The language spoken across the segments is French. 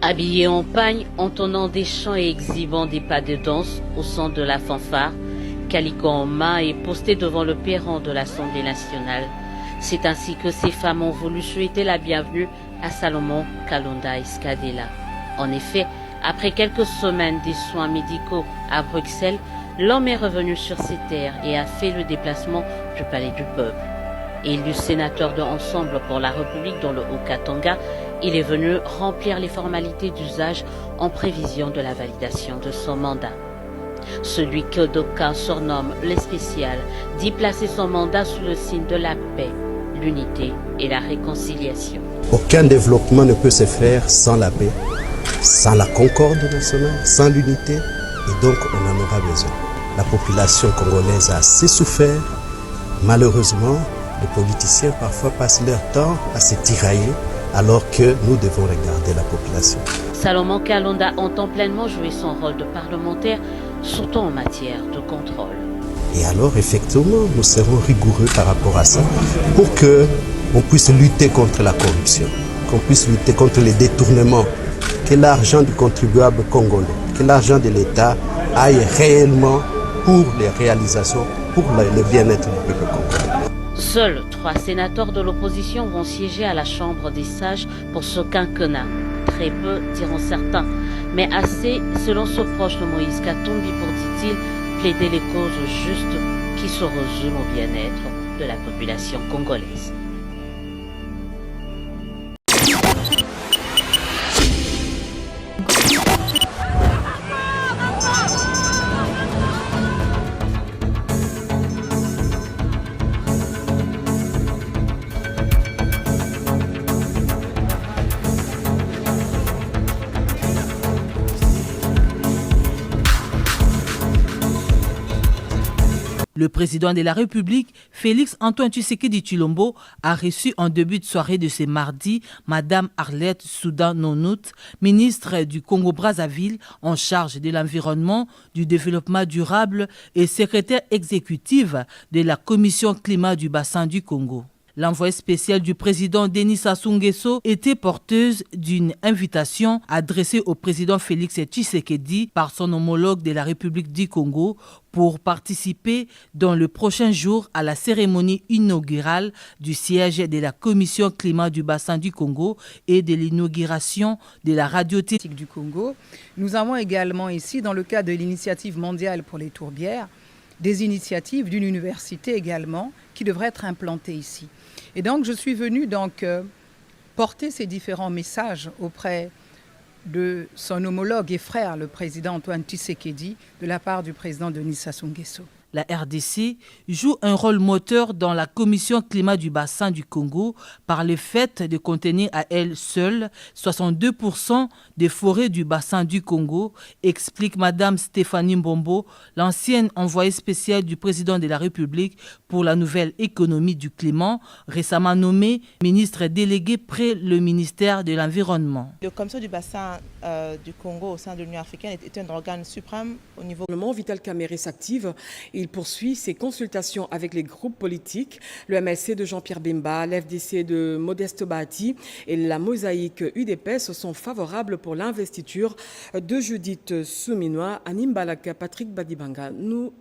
Habillés en pagne, entonnant des chants et exhibant des pas de danse au son de la fanfare, Calico en main et posté devant le perron de l'Assemblée nationale. C'est ainsi que ces femmes ont voulu souhaiter la bienvenue à Salomon Kalonda Escadella. En effet, après quelques semaines de soins médicaux à Bruxelles, l'homme est revenu sur ses terres et a fait le déplacement du Palais du Peuple. Élu sénateur de Ensemble pour la République dans le Haut-Katanga, il est venu remplir les formalités d'usage en prévision de la validation de son mandat. Celui que d'aucuns surnomment les spécial dit placer son mandat sous le signe de la paix, l'unité et la réconciliation. Aucun développement ne peut se faire sans la paix, sans la concorde nationale, sans l'unité, et donc on en aura besoin. La population congolaise a assez souffert. Malheureusement, les politiciens parfois passent leur temps à se tirailler, alors que nous devons regarder la population. Salomon Kalonda entend pleinement jouer son rôle de parlementaire, surtout en matière de contrôle. Et alors, effectivement, nous serons rigoureux par rapport à ça, pour qu'on puisse lutter contre la corruption, qu'on puisse lutter contre les détournements, que l'argent du contribuable congolais, que l'argent de l'État aille réellement pour les réalisations, pour le bien-être du peuple congolais. Seuls 3 sénateurs de l'opposition vont siéger à la Chambre des sages pour ce quinquennat. Très peu, diront certains, mais assez, selon ce proche de Moïse Katumbi, pour, dit-il, plaider les causes justes qui se résument au bien-être de la population congolaise. Le président de la République, Félix Antoine Tshisekedi Tshilombo, a reçu en début de soirée de ce mardi Madame Arlette Soudan-Nonout, ministre du Congo-Brazzaville en charge de l'environnement, du développement durable et secrétaire exécutive de la Commission climat du bassin du Congo. L'envoyé spécial du président Denis Sassou Nguesso était porteuse d'une invitation adressée au président Félix Tshisekedi par son homologue de la République du Congo pour participer dans le prochain jour à la cérémonie inaugurale du siège de la Commission climat du bassin du Congo et de l'inauguration de la radiothérapie du Congo. Nous avons également ici, dans le cadre de l'initiative mondiale pour les tourbières, des initiatives d'une université également qui devraient être implantées ici. Et donc, je suis venue porter ces différents messages auprès de son homologue et frère, le président Antoine Tshisekedi, de la part du président Denis Sassou Nguesso. La RDC joue un rôle moteur dans la Commission climat du bassin du Congo par le fait de contenir à elle seule 62% des forêts du bassin du Congo, explique Madame Stéphanie Mbombo, l'ancienne envoyée spéciale du président de la République pour la nouvelle économie du climat, récemment nommée ministre déléguée près le ministère de l'Environnement. La Commission du bassin du Congo au sein de l'Union africaine est un organe suprême au niveau. Le Vital Kamerhe s'active. Il poursuit ses consultations avec les groupes politiques, le MLC de Jean-Pierre Bemba, l'FDC de Modeste Bahati et la Mosaïque UDPS sont favorables pour l'investiture de Judith Souminois, Anim Balaka, Patrick Badibanga. Nous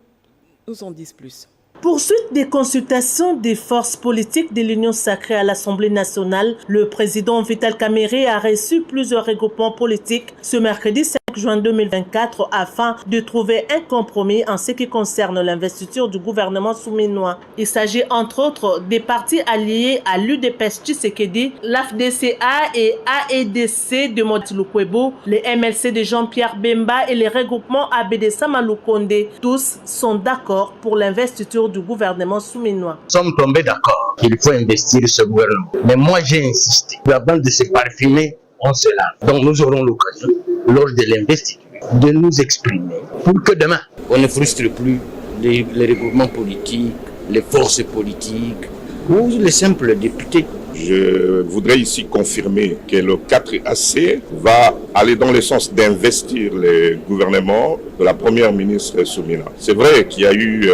en disons plus. Poursuite des consultations des forces politiques de l'Union sacrée à l'Assemblée nationale, le président Vital Kamerhe a reçu plusieurs regroupements politiques ce mercredi 5 juin 2024 afin de trouver un compromis en ce qui concerne l'investiture du gouvernement souminois. Il s'agit entre autres des partis alliés à l'UDPS Tshisekedi, l'AFDCA et AEDC de Motilukwebo, les MLC de Jean-Pierre Bemba et les regroupements ABD Samaloukonde. Tous sont d'accord pour l'investiture du gouvernement souminois. Nous sommes tombés d'accord qu'il faut investir ce gouvernement. Mais moi j'ai insisté. Avant de se parfumer, on se lave. Donc nous aurons l'occasion, lors de l'investiture, de nous exprimer pour que demain, on ne frustre plus les regroupements politiques, les forces politiques ou les simples députés. Je voudrais ici confirmer que le 4AC va aller dans le sens d'investir le gouvernement de la première ministre Soumina. C'est vrai qu'il y a eu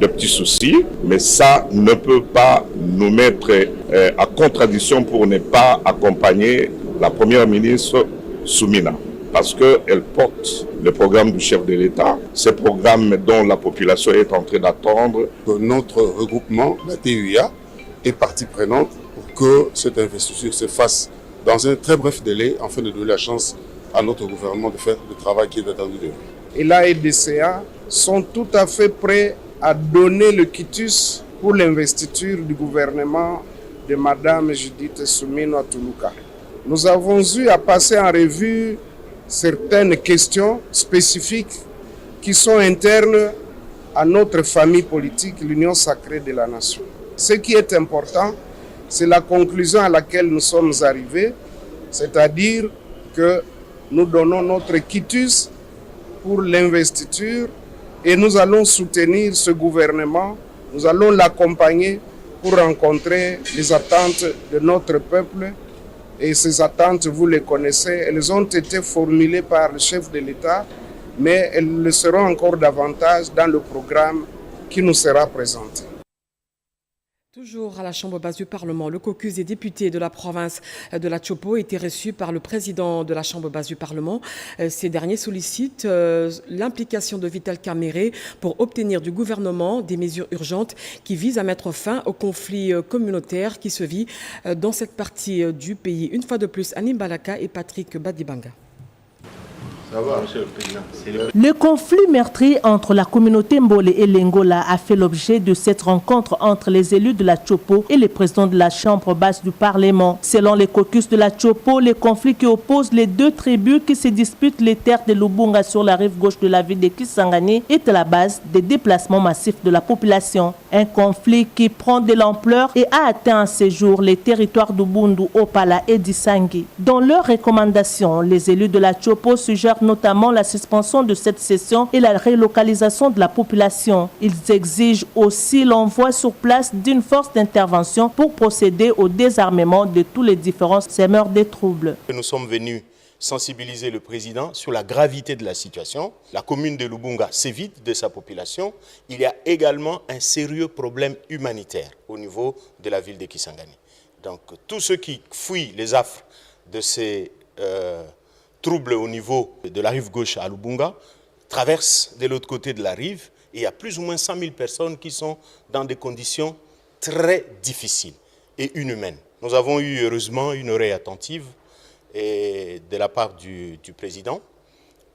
de petits soucis, mais ça ne peut pas nous mettre à contradiction pour ne pas accompagner la première ministre Soumina, parce qu'elle porte le programme du chef de l'État, ces programmes dont la population est en train d'attendre. Notre regroupement, la TUIA, est partie prenante pour que cette investiture se fasse dans un très bref délai, afin de donner la chance à notre gouvernement de faire le travail qui est attendu de lui. Et la EDCA sont tout à fait prêts à donner le quitus pour l'investiture du gouvernement de Mme Judith Suminwa Tuluka. Nous avons eu à passer en revue certaines questions spécifiques qui sont internes à notre famille politique, l'Union sacrée de la nation. Ce qui est important, c'est la conclusion à laquelle nous sommes arrivés, c'est-à-dire que nous donnons notre quitus pour l'investiture et nous allons soutenir ce gouvernement, nous allons l'accompagner pour rencontrer les attentes de notre peuple. Et ces attentes, vous les connaissez, elles ont été formulées par le chef de l'État, mais elles le seront encore davantage dans le programme qui nous sera présenté. Toujours à la Chambre basse du Parlement, le caucus des députés de la province de la Chopo a été reçu par le président de la Chambre basse du Parlement. Ces derniers sollicitent l'implication de Vital Kamerhe pour obtenir du gouvernement des mesures urgentes qui visent à mettre fin au conflit communautaire qui se vit dans cette partie du pays. Une fois de plus, Anim Balaka et Patrick Badibanga. Le conflit meurtrier entre la communauté Mbole et l'Engola a fait l'objet de cette rencontre entre les élus de la Chopo et le président de la Chambre basse du Parlement. Selon les caucus de la Chopo, le conflit qui oppose les deux tribus qui se disputent les terres de Lubunga sur la rive gauche de la ville de Kisangani est à la base des déplacements massifs de la population. Un conflit qui prend de l'ampleur et a atteint à ce jour les territoires d'Ubundu, Opala et d'Isangi. Dans leurs recommandations, les élus de la Chopo suggèrent notamment la suspension de cette session et la relocalisation de la population. Ils exigent aussi l'envoi sur place d'une force d'intervention pour procéder au désarmement de tous les différents semeurs des troubles. Nous sommes venus sensibiliser le président sur la gravité de la situation. La commune de Lubunga s'évite de sa population. Il y a également un sérieux problème humanitaire au niveau de la ville de Kisangani. Donc tous ceux qui fuient les affres de ces troubles au niveau de la rive gauche à Lubunga traversent de l'autre côté de la rive et il y a plus ou moins 100 000 personnes qui sont dans des conditions très difficiles et inhumaines. Nous avons eu heureusement une oreille attentive de la part du président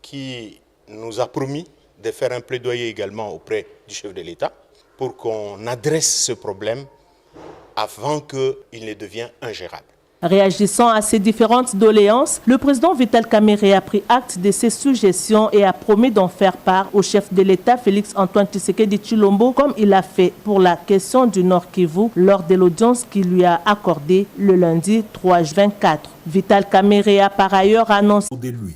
qui nous a promis de faire un plaidoyer également auprès du chef de l'État pour qu'on adresse ce problème avant qu'il ne devienne ingérable. Réagissant à ces différentes doléances, le président Vital Kamerhe a pris acte de ces suggestions et a promis d'en faire part au chef de l'État Félix Antoine Tshisekedi Tshilombo, comme il a fait pour la question du Nord Kivu lors de l'audience qu'il lui a accordée le lundi 3 juin 4. Vital Kamerhe a par ailleurs annoncé de lui.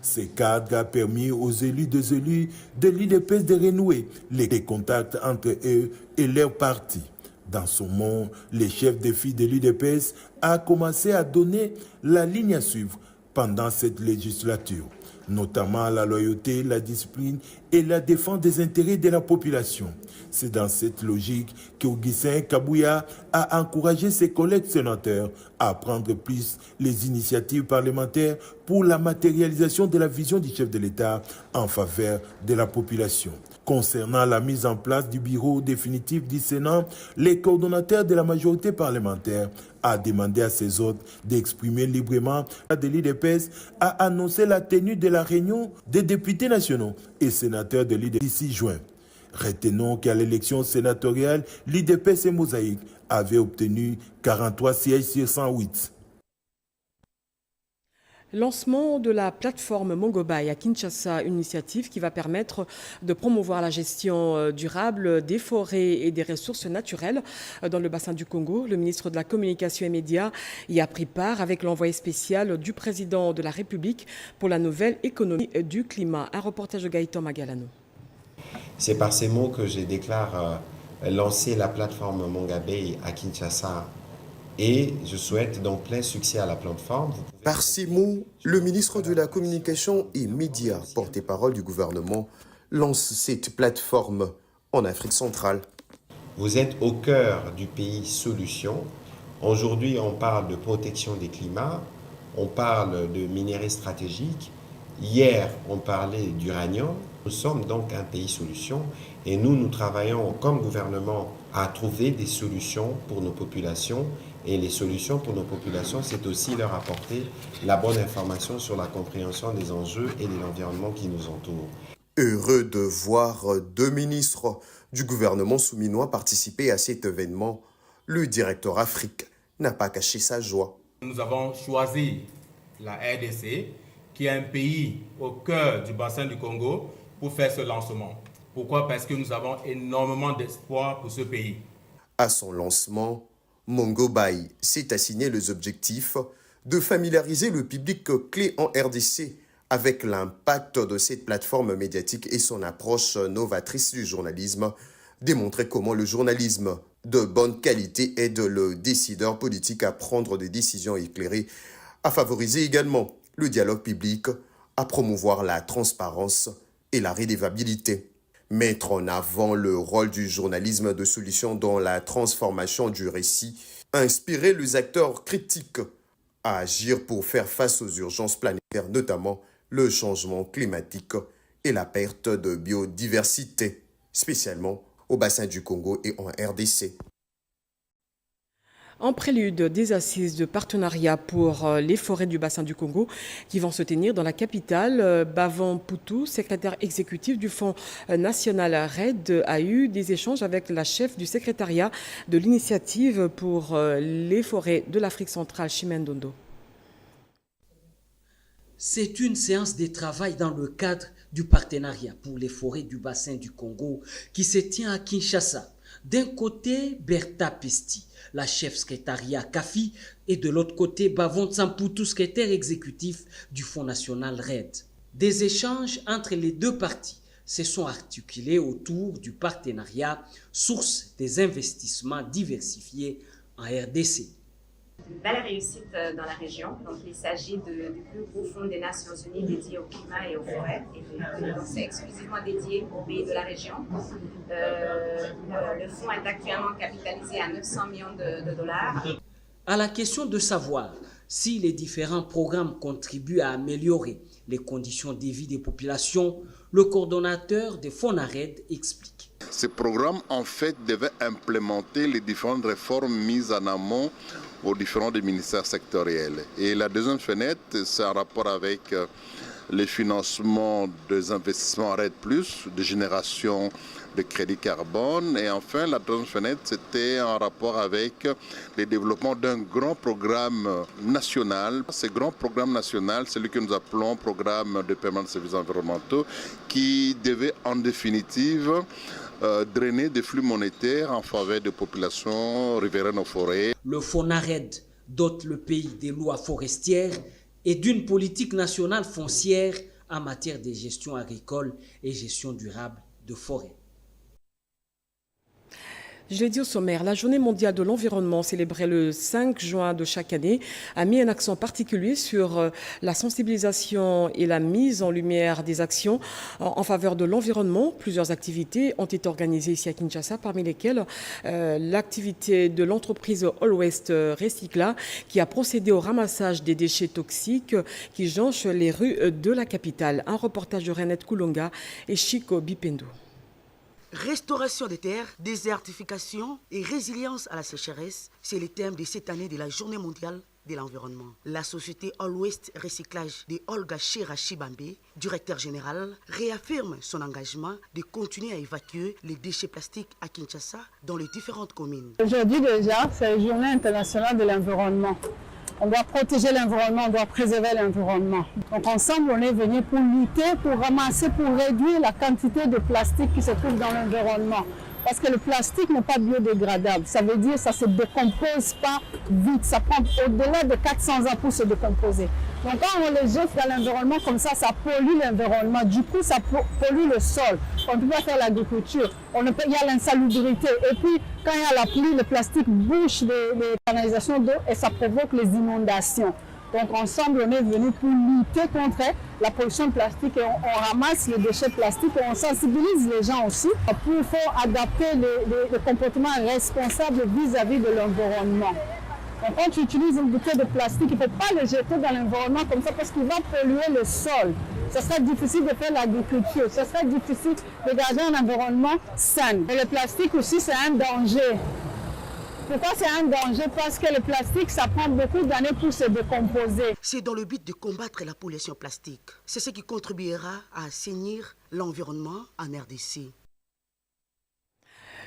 Ce cadre a permis aux élus de l'UDPS de renouer les contacts entre eux et leur parti. Dans son monde, le chef de file de l'UDPS a commencé à donner la ligne à suivre pendant cette législature, notamment la loyauté, la discipline et la défense des intérêts de la population. C'est dans cette logique qu'Augustin Kabouya a encouragé ses collègues sénateurs à prendre plus les initiatives parlementaires pour la matérialisation de la vision du chef de l'État en faveur de la population. Concernant la mise en place du bureau définitif du Sénat, les coordonnateurs de la majorité parlementaire a demandé à ses hôtes d'exprimer librement. De l'UDPS a annoncé la tenue de la réunion des députés nationaux et sénateurs de l'UDPS d'ici juin. Retenons qu'à l'élection sénatoriale, l'UDPS et Mosaïque avaient obtenu 43 sièges sur 108. Lancement de la plateforme Mongobai à Kinshasa, une initiative qui va permettre de promouvoir la gestion durable des forêts et des ressources naturelles dans le bassin du Congo. Le ministre de la Communication et Médias y a pris part avec l'envoyé spécial du président de la République pour la nouvelle économie du climat. Un reportage de Gaëtan Magalano. C'est par ces mots que je déclare lancer la plateforme Mongobai à Kinshasa. Et je souhaite donc plein succès à la plateforme. Par ces mots, le ministre de la Communication et Médias, porte-parole du gouvernement, lance cette plateforme en Afrique centrale. Vous êtes au cœur du pays solution. Aujourd'hui, on parle de protection des climats. on parle de minerais stratégiques. Hier, on parlait d'uranium. Nous sommes donc un pays solution et nous travaillons comme gouvernement à trouver des solutions pour nos populations. Et les solutions pour nos populations, c'est aussi leur apporter la bonne information sur la compréhension des enjeux et de l'environnement qui nous entoure. Heureux de voir 2 ministres du gouvernement souminois participer à cet événement, le directeur Afrique n'a pas caché sa joie. Nous avons choisi la RDC, qui est un pays au cœur du bassin du Congo, pour faire ce lancement. Pourquoi? Parce que nous avons énormément d'espoir pour ce pays. À son lancement, Mongo Bay s'est assigné les objectifs de familiariser le public clé en RDC avec l'impact de cette plateforme médiatique et son approche novatrice du journalisme, démontrer comment le journalisme de bonne qualité aide le décideur politique à prendre des décisions éclairées, à favoriser également le dialogue public, à promouvoir la transparence et la redevabilité. Mettre en avant le rôle du journalisme de solution dans la transformation du récit, inspirer les acteurs critiques à agir pour faire face aux urgences planétaires, notamment le changement climatique et la perte de biodiversité, spécialement au bassin du Congo et en RDC. En prélude des assises de partenariat pour les forêts du bassin du Congo qui vont se tenir dans la capitale, Bavon Poutou, secrétaire exécutif du Fonds national RED, a eu des échanges avec la chef du secrétariat de l'initiative pour les forêts de l'Afrique centrale, Chimène Dondo. C'est une séance de travail dans le cadre du partenariat pour les forêts du bassin du Congo qui se tient à Kinshasa. D'un côté, Bertha Pesti, la chef secrétariat CAFI, et de l'autre côté, Bavon Tsampoutou, secrétaire exécutif du Fonds national RED. Des échanges entre les deux parties se sont articulés autour du partenariat, source des investissements diversifiés en RDC. Une belle réussite dans la région. Donc, il s'agit du plus gros fonds des Nations Unies dédié au climat et aux forêts. Donc, c'est exclusivement dédié aux pays de la région. Le fonds est actuellement capitalisé à 900 millions de dollars. À la question de savoir si les différents programmes contribuent à améliorer les conditions de vie des populations, le coordonnateur des fonds NARED explique. Ces programmes, en fait, devaient implémenter les différentes réformes mises en amont aux différents des ministères sectoriels. Et la deuxième fenêtre, c'est en rapport avec les financements des investissements RED+, de génération de crédit carbone. Et enfin, la troisième fenêtre, c'était en rapport avec le développement d'un grand programme national. Ce grand programme national, celui que nous appelons programme de paiement de services environnementaux, qui devait en définitive drainer des flux monétaires en faveur des populations riveraines aux forêts. Le fonds NARED dote le pays des lois forestières et d'une politique nationale foncière en matière de gestion agricole et gestion durable de forêts. Je l'ai dit au sommaire, la Journée mondiale de l'environnement célébrée le 5 juin de chaque année a mis un accent particulier sur la sensibilisation et la mise en lumière des actions en faveur de l'environnement. Plusieurs activités ont été organisées ici à Kinshasa, parmi lesquelles l'activité de l'entreprise All West Recycla qui a procédé au ramassage des déchets toxiques qui jonchent les rues de la capitale. Un reportage de Renette Koulonga et Chico Bipendo. Restauration des terres, désertification et résilience à la sécheresse, c'est le thème de cette année de la Journée mondiale de l'environnement. La société All West Recyclage de Olga Chibambe, directeur général, réaffirme son engagement de continuer à évacuer les déchets plastiques à Kinshasa dans les différentes communes. Aujourd'hui déjà, c'est la Journée internationale de l'environnement. On doit protéger l'environnement, on doit préserver l'environnement. Donc ensemble, on est venu pour lutter, pour ramasser, pour réduire la quantité de plastique qui se trouve dans l'environnement. Parce que le plastique n'est pas biodégradable. Ça veut dire que ça ne se décompose pas vite. Ça prend au-delà de 400 ans pour se décomposer. Donc quand on les jette dans l'environnement comme ça pollue l'environnement. Du coup, ça pollue le sol. On ne peut pas faire l'agriculture. Il y a l'insalubrité. Et puis, quand il y a la pluie, le plastique bouche les canalisations d'eau et ça provoque les inondations. Donc ensemble, on est venu pour lutter contre la pollution plastique et on ramasse les déchets plastiques et on sensibilise les gens aussi pour adapter le comportement responsable vis-à-vis de l'environnement. Donc quand tu utilises une bouteille de plastique, il ne faut pas le jeter dans l'environnement comme ça parce qu'il va polluer le sol. Ce serait difficile de faire l'agriculture, ce serait difficile de garder un environnement sain. Et le plastique aussi, c'est un danger. Pourquoi c'est un danger? Parce que le plastique, ça prend beaucoup d'années pour se décomposer. C'est dans le but de combattre la pollution plastique. C'est ce qui contribuera à assainir l'environnement en RDC.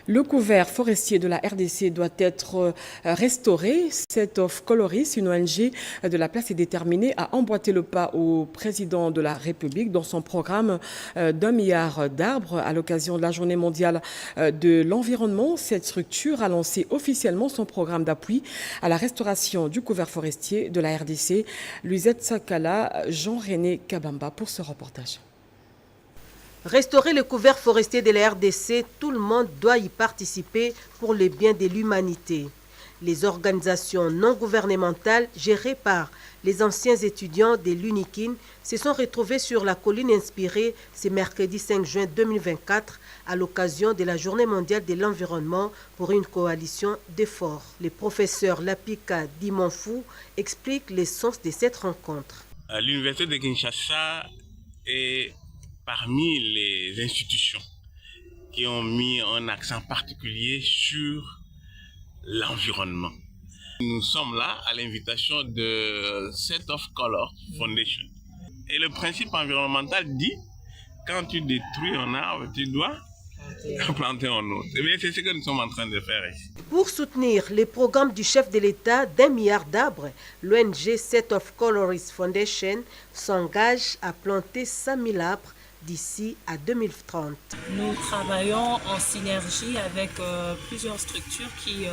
Le couvert forestier de la RDC doit être restauré. Set of Coloris, une ONG de la place, est déterminée à emboîter le pas au président de la République dans son programme d'1 milliard d'arbres à l'occasion de la Journée mondiale de l'environnement. Cette structure a lancé officiellement son programme d'appui à la restauration du couvert forestier de la RDC. Luisette Sakala, Jean-René Kabamba pour ce reportage. Restaurer le couvert forestier de la RDC, tout le monde doit y participer pour le bien de l'humanité. Les organisations non gouvernementales gérées par les anciens étudiants de l'UNIKIN se sont retrouvées sur la colline inspirée ce mercredi 5 juin 2024 à l'occasion de la Journée mondiale de l'environnement pour une coalition d'efforts. Le professeur Lapika Dimonfou explique le sens de cette rencontre. L'Université de Kinshasa est parmi les institutions qui ont mis un accent particulier sur l'environnement. Nous sommes là à l'invitation de Set of Colors Foundation. Et le principe environnemental dit, quand tu détruis un arbre, tu dois planter un autre. Et bien, c'est ce que nous sommes en train de faire ici. Pour soutenir les programmes du chef de l'État d'1 milliard d'arbres, l'ONG Set of Coloris Foundation s'engage à planter 100 000 arbres d'ici à 2030. Nous travaillons en synergie avec plusieurs structures qui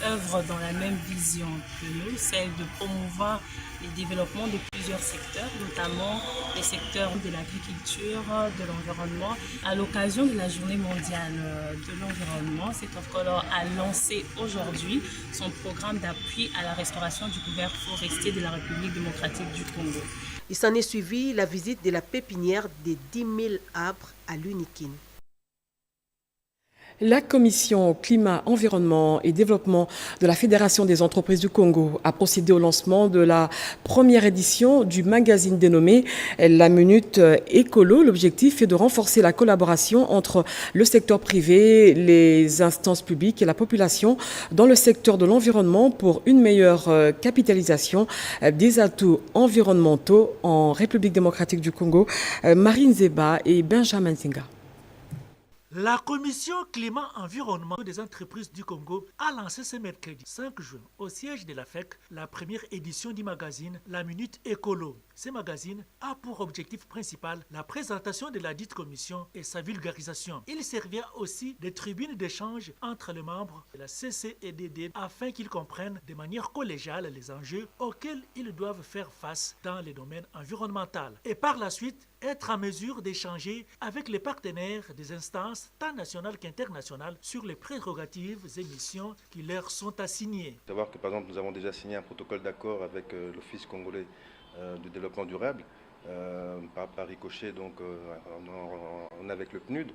œuvrent dans la même vision que nous, celle de promouvoir le développement de plusieurs secteurs, notamment les secteurs de l'agriculture, de l'environnement. À l'occasion de la Journée mondiale de l'environnement, Set of Color a lancé aujourd'hui son programme d'appui à la restauration du couvert forestier de la République démocratique du Congo. Il s'en est suivi la visite de la pépinière de 10 000 arbres à l'UNIKIN. La commission climat, environnement et développement de la Fédération des entreprises du Congo a procédé au lancement de la première édition du magazine dénommé La Minute Écolo. L'objectif est de renforcer la collaboration entre le secteur privé, les instances publiques et la population dans le secteur de l'environnement pour une meilleure capitalisation des atouts environnementaux en République démocratique du Congo. Marine Zeba et Benjamin Zinga. La commission climat-environnement des entreprises du Congo a lancé ce mercredi 5 juin au siège de la FEC la première édition du magazine La Minute Écolo. Ce magazine a pour objectif principal la présentation de la dite commission et sa vulgarisation. Il servira aussi de tribune d'échange entre les membres de la CCEDD afin qu'ils comprennent de manière collégiale les enjeux auxquels ils doivent faire face dans le domaine environnemental et par la suite être en mesure d'échanger avec les partenaires des instances tant nationales qu'internationales sur les prérogatives et missions qui leur sont assignées. Savoir que par exemple nous avons déjà signé un protocole d'accord avec l'Office congolais du développement durable par ricochet, donc on est avec le PNUD.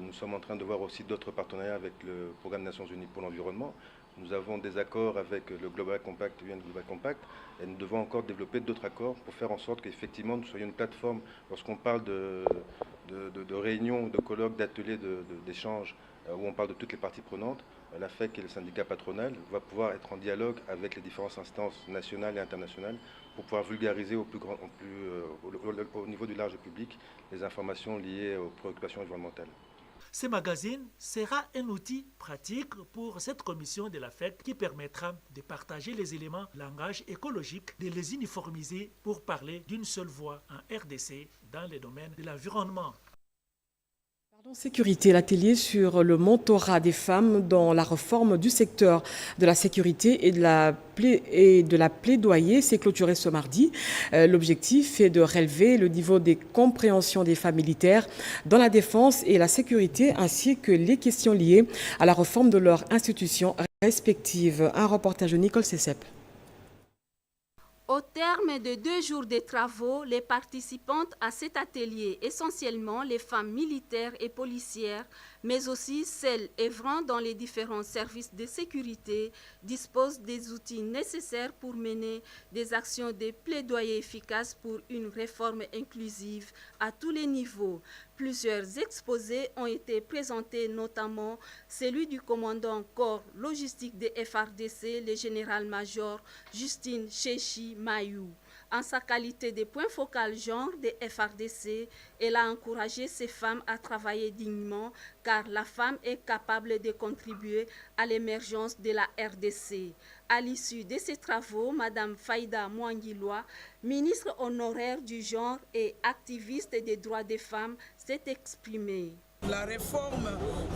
Nous sommes en train de voir aussi d'autres partenariats avec le Programme des Nations Unies pour l'environnement. Nous avons des accords avec le Global Compact, UN Global Compact, et nous devons encore développer d'autres accords pour faire en sorte qu'effectivement nous soyons une plateforme lorsqu'on parle de réunions, de colloques, d'ateliers, d'échanges, où on parle de toutes les parties prenantes. La FEC et le syndicat patronal va pouvoir être en dialogue avec les différentes instances nationales et internationales pour pouvoir vulgariser au niveau du large public les informations liées aux préoccupations environnementales. Ce magazine sera un outil pratique pour cette commission de la FEC qui permettra de partager les éléments langage écologique, de les uniformiser pour parler d'une seule voix en RDC dans le domaine de l'environnement. Sécurité, l'atelier sur le mentorat des femmes dans la réforme du secteur de la sécurité et de la plaidoyer s'est clôturé ce mardi. L'objectif est de relever le niveau des compréhensions des femmes militaires dans la défense et la sécurité ainsi que les questions liées à la réforme de leurs institutions respectives. Un reportage de Nicole Cessep. Au terme de 2 jours de travaux, les participantes à cet atelier, essentiellement les femmes militaires et policières, mais aussi celles œuvrant dans les différents services de sécurité, disposent des outils nécessaires pour mener des actions de plaidoyer efficaces pour une réforme inclusive à tous les niveaux. Plusieurs exposés ont été présentés, notamment celui du commandant corps logistique des FARDC, le général-major Justine Chechi Mayou. En sa qualité de point focal genre des FARDC, elle a encouragé ces femmes à travailler dignement car la femme est capable de contribuer à l'émergence de la RDC. À l'issue de ces travaux, Mme Faïda Mouangiloa, ministre honoraire du genre et activiste des droits des femmes, s'est exprimée. La réforme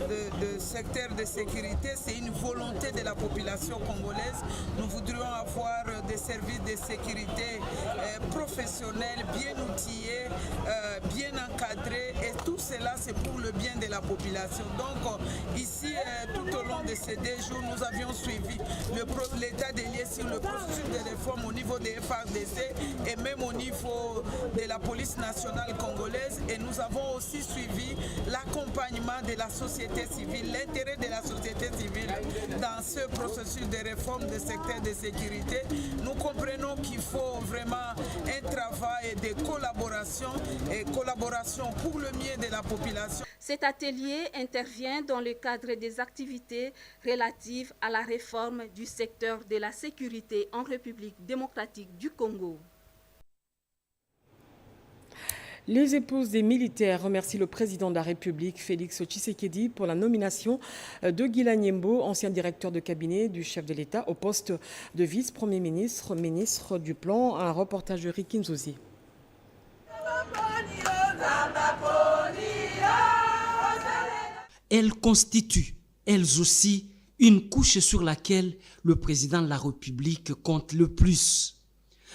du secteur de sécurité, c'est une volonté de la population congolaise. Nous voudrions avoir des services de sécurité professionnels, bien outillés, bien encadrés, et tout cela c'est pour le bien de la population. Donc ici, tout au long de ces 2 jours, nous avions suivi l'état des lieux sur le processus de réforme au niveau des FARDC et même au niveau de la police nationale congolaise, et nous avons aussi suivi l'accompagnement de la société civile, l'intérêt de la société civile dans ce processus de réforme du secteur de sécurité. Nous comprenons qu'il faut vraiment un travail de collaboration et collaboration pour le mieux de la population. Cet atelier intervient dans le cadre des activités relatives à la réforme du secteur de la sécurité en République démocratique du Congo. Les épouses des militaires remercient le président de la République, Félix Tshisekedi, pour la nomination de Guilain Nyembo, ancien directeur de cabinet du chef de l'État, au poste de vice-premier ministre, ministre du Plan. Un reportage de Rikin Zouzi. Elles constituent, elles aussi, une couche sur laquelle le président de la République compte le plus.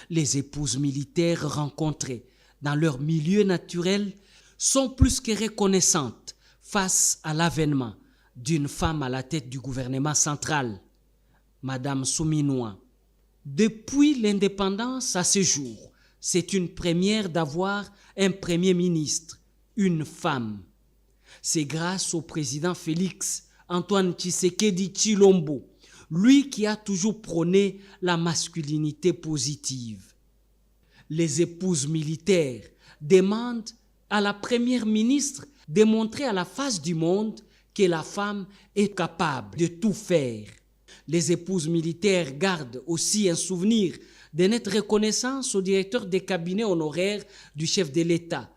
Les épouses militaires rencontrées dans leur milieu naturel sont plus que reconnaissantes face à l'avènement d'une femme à la tête du gouvernement central, Madame Souminoua. Depuis l'indépendance à ce jour, c'est une première d'avoir un premier ministre, une femme. C'est grâce au président Félix Antoine Tshisekedi Tshilombo, lui qui a toujours prôné la masculinité positive. Les épouses militaires demandent à la première ministre de montrer à la face du monde que la femme est capable de tout faire. Les épouses militaires gardent aussi un souvenir de notre reconnaissance au directeur des cabinets honoraires du chef de l'État,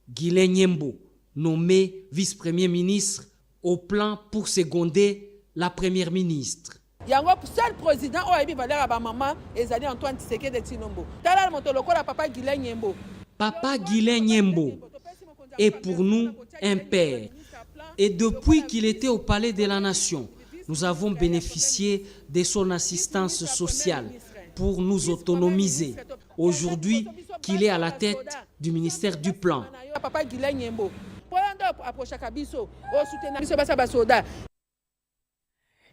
Guilain Nyembo, nommé vice-premier ministre au plan pour seconder la première ministre. Yango seul président oyebi valeur ba maman ezali Antoine Tshisekedi Tshilombo. Tala moto lokola papa Guilain Nyembo. Papa Guilain Nyembo est pour nous un père. Et depuis qu'il était au palais de la Nation, nous avons bénéficié de son assistance sociale pour nous autonomiser. Aujourd'hui, qu'il est à la tête du ministère du Plan. Papa Guilain Nyembo.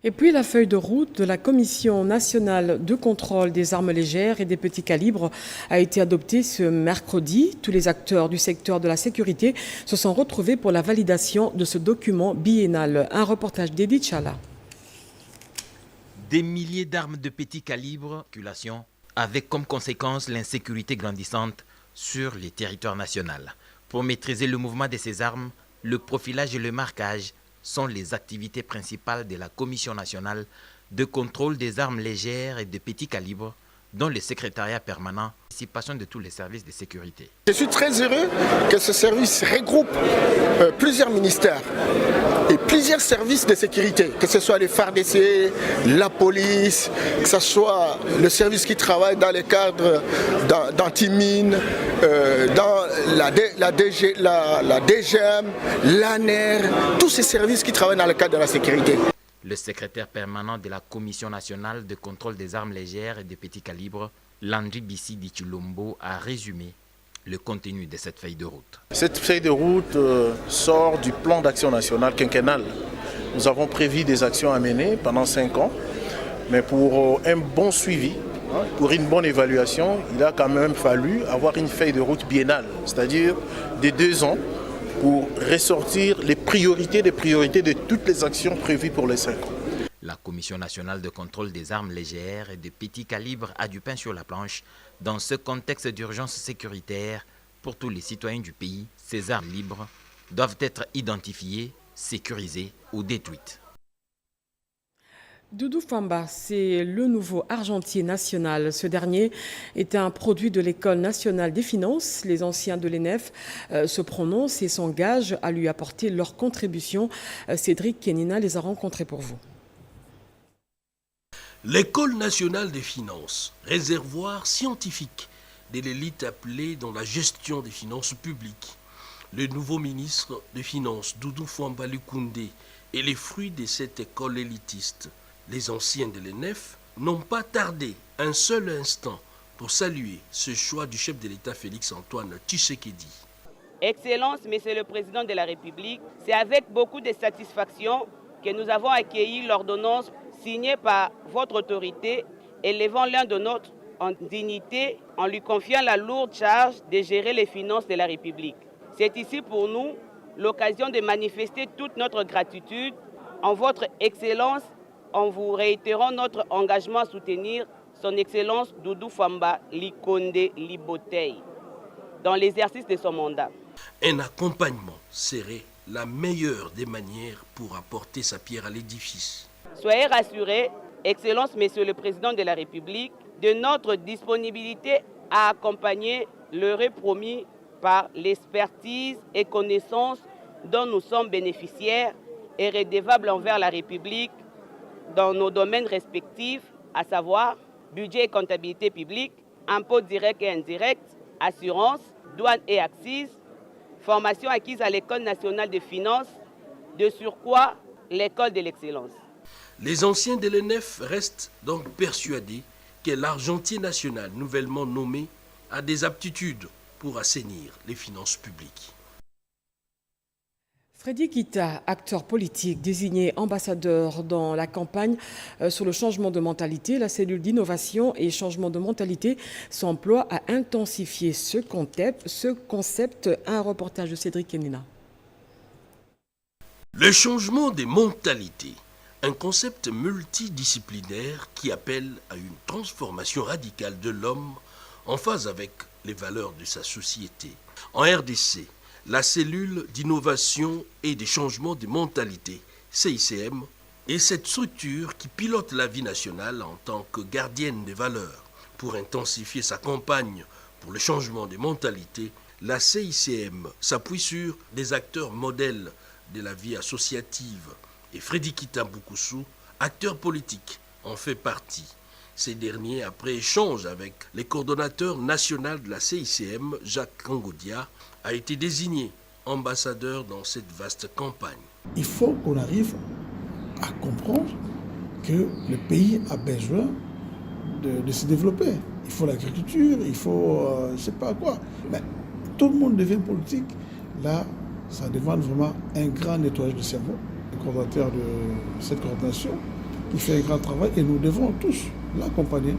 Et puis la feuille de route de la Commission nationale de contrôle des armes légères et des petits calibres a été adoptée ce mercredi. Tous les acteurs du secteur de la sécurité se sont retrouvés pour la validation de ce document biennal. Un reportage d'Edith Chala. Des milliers d'armes de petit calibre, avec comme conséquence l'insécurité grandissante sur les territoires nationaux. Pour maîtriser le mouvement de ces armes, le profilage et le marquage sont les activités principales de la Commission nationale de contrôle des armes légères et de petits calibres, dont le secrétariat permanent, participation de tous les services de sécurité. Je suis très heureux que ce service regroupe plusieurs ministères et plusieurs services de sécurité, que ce soit les FARDC, la police, que ce soit le service qui travaille dans le cadre d'antimines, dans la DGM, l'ANER, tous ces services qui travaillent dans le cadre de la sécurité. Le secrétaire permanent de la Commission nationale de contrôle des armes légères et de petits calibres, Landry Bissidi Tshilombo, a résumé le contenu de cette feuille de route. Cette feuille de route sort du plan d'action national quinquennal. Nous avons prévu des actions à mener pendant 5 ans, mais pour un bon suivi, pour une bonne évaluation, il a quand même fallu avoir une feuille de route biennale, c'est-à-dire de 2 ans, pour ressortir les priorités de toutes les actions prévues pour les 5 ans. La Commission nationale de contrôle des armes légères et de petit calibre a du pain sur la planche. Dans ce contexte d'urgence sécuritaire, pour tous les citoyens du pays, ces armes libres doivent être identifiées, sécurisées ou détruites. Doudou Famba, c'est le nouveau argentier national. Ce dernier est un produit de l'École nationale des finances. Les anciens de l'ENEF se prononcent et s'engagent à lui apporter leur contribution. Cédric Kenina les a rencontrés pour vous. L'École nationale des finances, réservoir scientifique de l'élite appelée dans la gestion des finances publiques. Le nouveau ministre des Finances, Doudou Famba Lukoundé, est le fruit de cette école élitiste. Les anciens de l'ENEF n'ont pas tardé un seul instant pour saluer ce choix du chef de l'État Félix-Antoine Tshisekedi. Excellence, Monsieur le Président de la République, c'est avec beaucoup de satisfaction que nous avons accueilli l'ordonnance signée par votre autorité, élevant l'un de notre en dignité en lui confiant la lourde charge de gérer les finances de la République. C'est ici pour nous l'occasion de manifester toute notre gratitude en votre Excellence en vous réitérant notre engagement à soutenir son Excellence Doudou Famba Likonde Libotei dans l'exercice de son mandat. Un accompagnement serait la meilleure des manières pour apporter sa pierre à l'édifice. Soyez rassurés, Excellence Monsieur le Président de la République, de notre disponibilité à accompagner l'heureux promis par l'expertise et connaissances dont nous sommes bénéficiaires et redevables envers la République dans nos domaines respectifs, à savoir budget et comptabilité publique, impôts directs et indirects, assurance, douane et accises, formation acquise à l'École nationale des finances, de surcroît l'école de l'excellence. Les anciens de l'ENEF restent donc persuadés que l'argentier national nouvellement nommé a des aptitudes pour assainir les finances publiques. Freddy Kita, acteur politique désigné ambassadeur dans la campagne sur le changement de mentalité, la cellule d'innovation et changement de mentalité s'emploie à intensifier ce concept. Un reportage de Cédric Kenina. Le changement des mentalités, un concept multidisciplinaire qui appelle à une transformation radicale de l'homme en phase avec les valeurs de sa société. En RDC, la cellule d'innovation et des changements de mentalité, CICM, est cette structure qui pilote la vie nationale en tant que gardienne des valeurs. Pour intensifier sa campagne pour le changement des mentalités, la CICM s'appuie sur des acteurs modèles de la vie associative. Et Freddy Kita Boukoussou, acteur politique, en fait partie. Ces derniers, après échange avec les coordonnateurs nationaux de la CICM, Jacques Kangodia, a été désigné ambassadeur dans cette vaste campagne. Il faut qu'on arrive à comprendre que le pays a besoin de se développer. Il faut l'agriculture, il faut je ne sais pas quoi. Mais tout le monde devient politique. Là, ça demande vraiment un grand nettoyage de cerveau. Le coordonnateur de cette coordination qui fait un grand travail et nous devons tous l'accompagner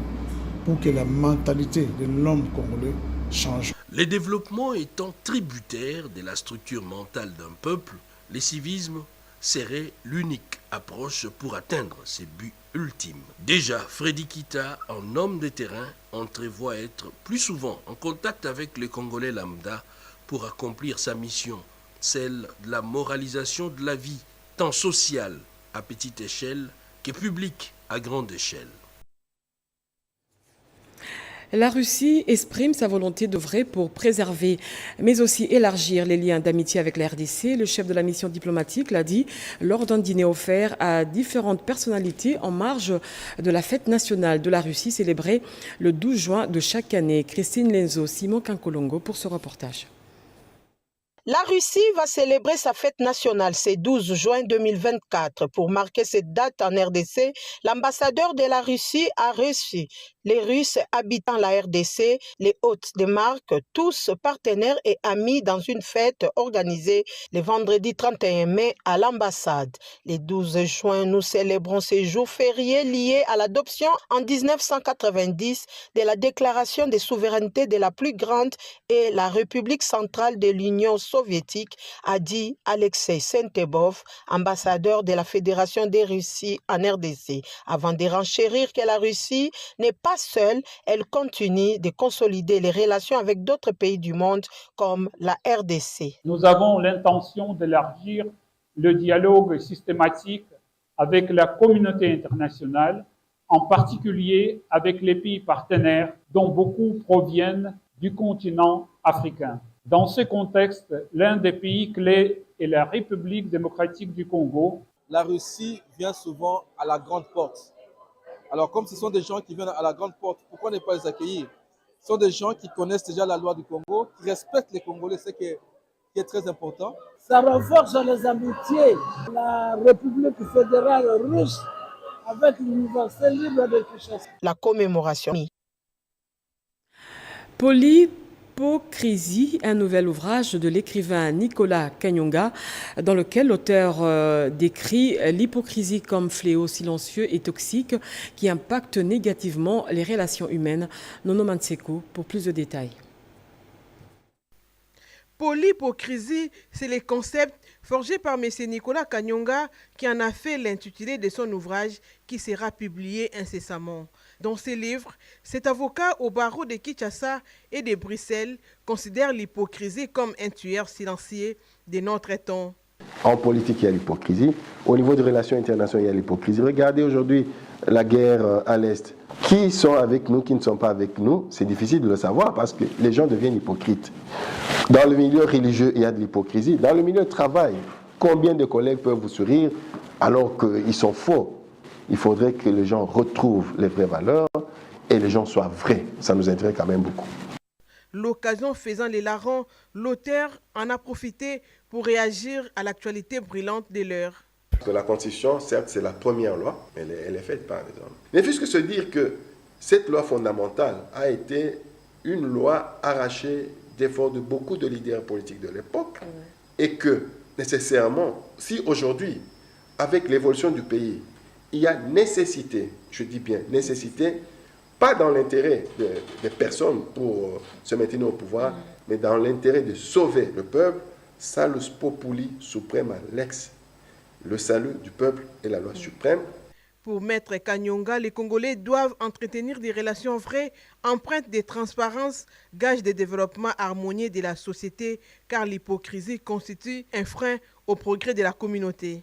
pour que la mentalité de l'homme congolais change. Le développement étant tributaire de la structure mentale d'un peuple, le civisme serait l'unique approche pour atteindre ses buts ultimes. Déjà, Freddy Kita, en homme de terrain, entrevoit être plus souvent en contact avec les Congolais lambda pour accomplir sa mission, celle de la moralisation de la vie, tant sociale à petite échelle que publique à grande échelle. La Russie exprime sa volonté d'œuvrer pour préserver, mais aussi élargir les liens d'amitié avec la RDC. Le chef de la mission diplomatique l'a dit lors d'un dîner offert à différentes personnalités en marge de la fête nationale de la Russie célébrée le 12 juin de chaque année. Christine Lenzo, Simon Kankolongo pour ce reportage. La Russie va célébrer sa fête nationale ce 12 juin 2024. Pour marquer cette date en RDC, l'ambassadeur de la Russie a reçu les Russes habitant la RDC, les hôtes de marque, tous partenaires et amis dans une fête organisée le vendredi 31 mai à l'ambassade. Le 12 juin, nous célébrons ces jours fériés liés à l'adoption en 1990 de la déclaration de souveraineté de la plus grande et la République centrale de l'Union soviétique, a dit Alexei Sentebov, ambassadeur de la Fédération de Russie en RDC, avant de renchérir que la Russie n'est pas seule, elle continue de consolider les relations avec d'autres pays du monde comme la RDC. Nous avons l'intention d'élargir le dialogue systématique avec la communauté internationale, en particulier avec les pays partenaires dont beaucoup proviennent du continent africain. Dans ce contexte, l'un des pays clés est la République démocratique du Congo. La Russie vient souvent à la grande porte. Alors, comme ce sont des gens qui viennent à la grande porte, pourquoi ne pas les accueillir? Ce sont des gens qui connaissent déjà la loi du Congo, qui respectent les Congolais, ce qui est très important. Ça renforce les amitiés. La République fédérale russe avec l'Université libre de Kinshasa. La commémoration. Polyhypocrisie, un nouvel ouvrage de l'écrivain Nicolas Kanyonga, dans lequel l'auteur décrit l'hypocrisie comme fléau silencieux et toxique qui impacte négativement les relations humaines. Nono Manseko pour plus de détails. Polyhypocrisie, c'est le concept forgé par M. Nicolas Kanyonga qui en a fait l'intitulé de son ouvrage qui sera publié incessamment. Dans ses livres, cet avocat au barreau de Kinshasa et de Bruxelles considère l'hypocrisie comme un tueur silencieux de notre temps. En politique, il y a l'hypocrisie. Au niveau des relations internationales, il y a l'hypocrisie. Regardez aujourd'hui la guerre à l'Est. Qui sont avec nous, qui ne sont pas avec nous, c'est difficile de le savoir parce que les gens deviennent hypocrites. Dans le milieu religieux, il y a de l'hypocrisie. Dans le milieu de travail, combien de collègues peuvent vous sourire alors qu'ils sont faux? Il faudrait que les gens retrouvent les vraies valeurs et les gens soient vrais. Ça nous intéresse quand même beaucoup. L'occasion faisant les larrons, l'auteur en a profité pour réagir à l'actualité brûlante de l'heure. La Constitution, certes, c'est la première loi, mais elle est faite par les hommes. Mais puisque se dire que cette loi fondamentale a été une loi arrachée d'efforts de beaucoup de leaders politiques de l'époque, et que nécessairement, si aujourd'hui, avec l'évolution du pays, il y a nécessité, je dis bien nécessité, pas dans l'intérêt des personnes pour se maintenir au pouvoir, mais dans l'intérêt de sauver le peuple, salus populi suprema lex. Le salut du peuple est la loi suprême. Pour Maître Kanyonga, les Congolais doivent entretenir des relations vraies, empreintes de transparence, gage de développement harmonieux de la société, car l'hypocrisie constitue un frein au progrès de la communauté.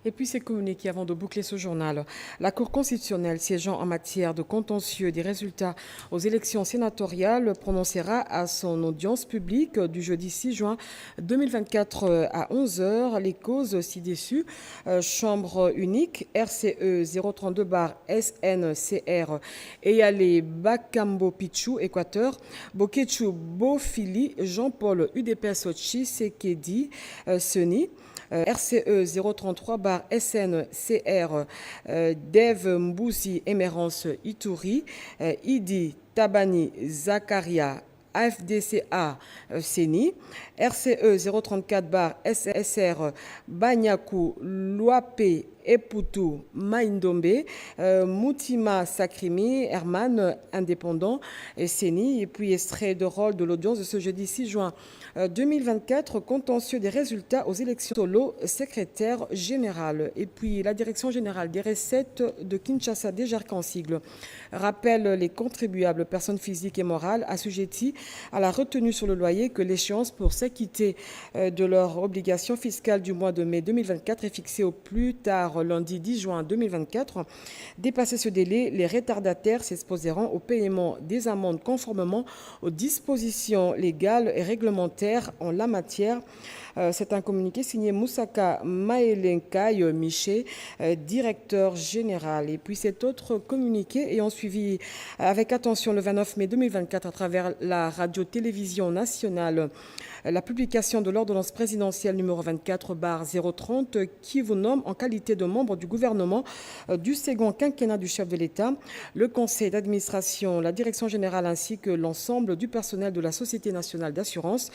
Et puis ces communiqués avant de boucler ce journal. La Cour constitutionnelle siégeant en matière de contentieux des résultats aux élections sénatoriales prononcera à son audience publique du jeudi 6 juin 2024 à 11h les causes ci-dessus. Chambre unique RCE 032-SNCR Eyale Bakambo Pichou, Équateur, Bokechu Bofili, Jean-Paul UDPS Tshisekedi, Seni. RCE 033-SNCR Dev Mbusi Emerance Ituri, Idi Tabani Zakaria AFDCA Seni, RCE 034-SSR Banyaku Luape Eputu Maindombe, Moutima Sakrimi, Herman Indépendant, Seni, et puis extrait de rôle de l'audience de ce jeudi 6 juin 2024, contentieux des résultats aux élections solo secrétaire général. Et puis la direction générale des recettes de Kinshasa, DGERC en sigle, rappelle les contribuables, personnes physiques et morales assujetties à la retenue sur le loyer que l'échéance pour s'acquitter de leur obligation fiscale du mois de mai 2024 est fixée au plus tard lundi 10 juin 2024. Dépassé ce délai, les retardataires s'exposeront au paiement des amendes conformément aux dispositions légales et réglementaires en la matière. C'est un communiqué signé Moussaka Maëlenkaï Miché, directeur général. Et puis cet autre communiqué ayant suivi avec attention le 29 mai 2024 à travers la radio-télévision nationale la publication de l'ordonnance présidentielle numéro 24/030 qui vous nomme en qualité de membres du gouvernement du second quinquennat du chef de l'État, le conseil d'administration, la direction générale ainsi que l'ensemble du personnel de la Société nationale d'assurance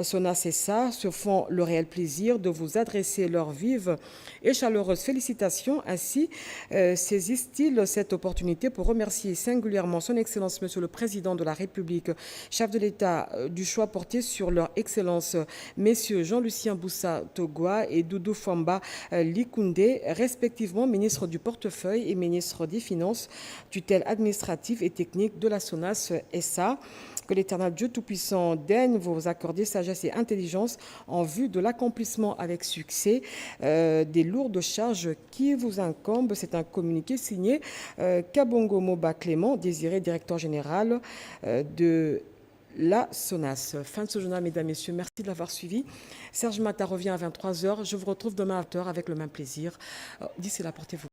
SONAS-SA se font le réel plaisir de vous adresser leurs vives et chaleureuses félicitations. Ainsi saisissent-ils cette opportunité pour remercier singulièrement son Excellence Monsieur le Président de la République, chef de l'État, du choix porté sur leur Excellence Messieurs Jean-Lucien Boussa Togwa et Doudou Famba Likoundé, respectivement ministre du portefeuille et ministre des Finances, tutelle administrative et technique de la SONAS-SA. Que l'Éternel Dieu Tout-Puissant daigne vous accorder sagesse et intelligence en vue de l'accomplissement avec succès des lourdes charges qui vous incombent. C'est un communiqué signé Kabongo Moba Clément, désiré directeur général de la SONAS. Fin de ce journal, mesdames, messieurs. Merci de l'avoir suivi. Serge Mata revient à 23h. Je vous retrouve demain à 20h avec le même plaisir. D'ici là, portez-vous